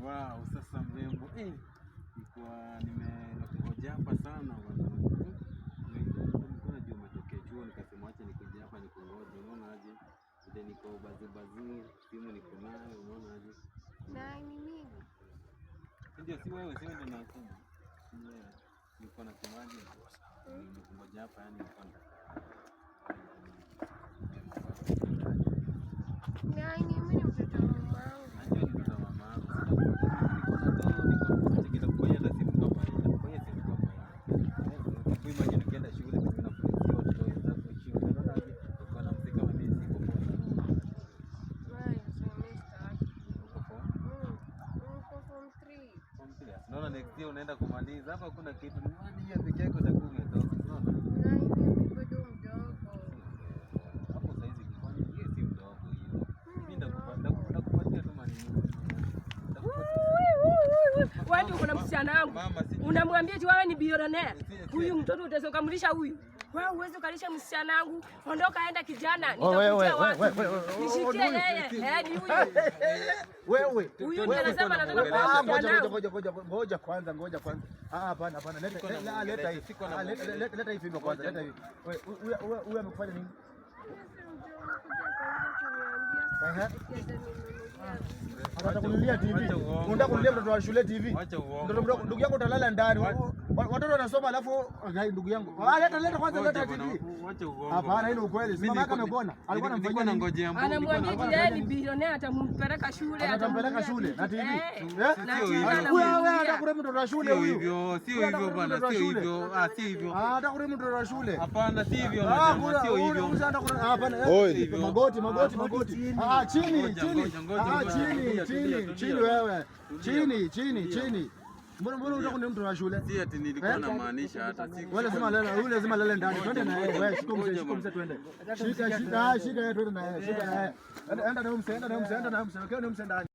Wow, sasa mrembo. Nilikuwa nimekuja hapa sana bwana. Nilikuwa najua umetokea chuo nikasema acha nikuje hapa nikungoje. Unaona aje? Ndio niko bazi simu niko nayo, unaona aje? Na ni mimi. Ndio si wewe ndio nasema. Niko na kimaji. Nikungoja hapa yani niko na Unaona next year unaenda kumaliza hapa, kuna kitu ni hadi ya peke yako utakuwa umetoka. Unaona? Na mimi bado mdogo. Hapo saizi kifanya hiyo si mdogo hiyo. Mimi ndakupatia tu maneno. Wewe uko na msichana wangu. Unamwambia eti wewe ni billionaire. Huyu mtoto utaweza kumlisha huyu? Wewe uweze kalisha msichana wangu. Ondoka aenda kijana. Nitakutia wapi? Nishikie yeye. Ni huyu. Wewe. Huyu ndiye anasema anataka kuoa. Ngoja kwanza. Hapana. Leta hii fimbo kwanza. Leta hii. Wewe amekufanya nini? Atakunulia TV. Unataka kunulia mtoto wa shule TV? Mtoto mdogo, ndugu yangu utalala ndani. Watoto wanasoma alafu ndugu yangu. Leta kwanza leta TV. Hapana, hilo ukweli. Mama yake amekuona. Alikuwa anamfanyia ngojea mbona. Anamwambia yeye ni billionaire atampeleka shule. Atampeleka shule na TV. Wewe anataka mtoto wa shule huyu. Sio hivyo bwana, sio hivyo. Sio hivyo. Anataka mtoto wa shule. Hapana, si hivyo. Sio hivyo. Hapana. Magoti. Chini wewe. Chini. Mbona unataka kuni mtu wa shule? Si ati nilikuwa namaanisha hata siku. Wewe lazima lele ndani. Twende na yeye. Wewe shika mse twende. Shika yeye twende na yeye. Enda na mse. Wewe ni mse ndani.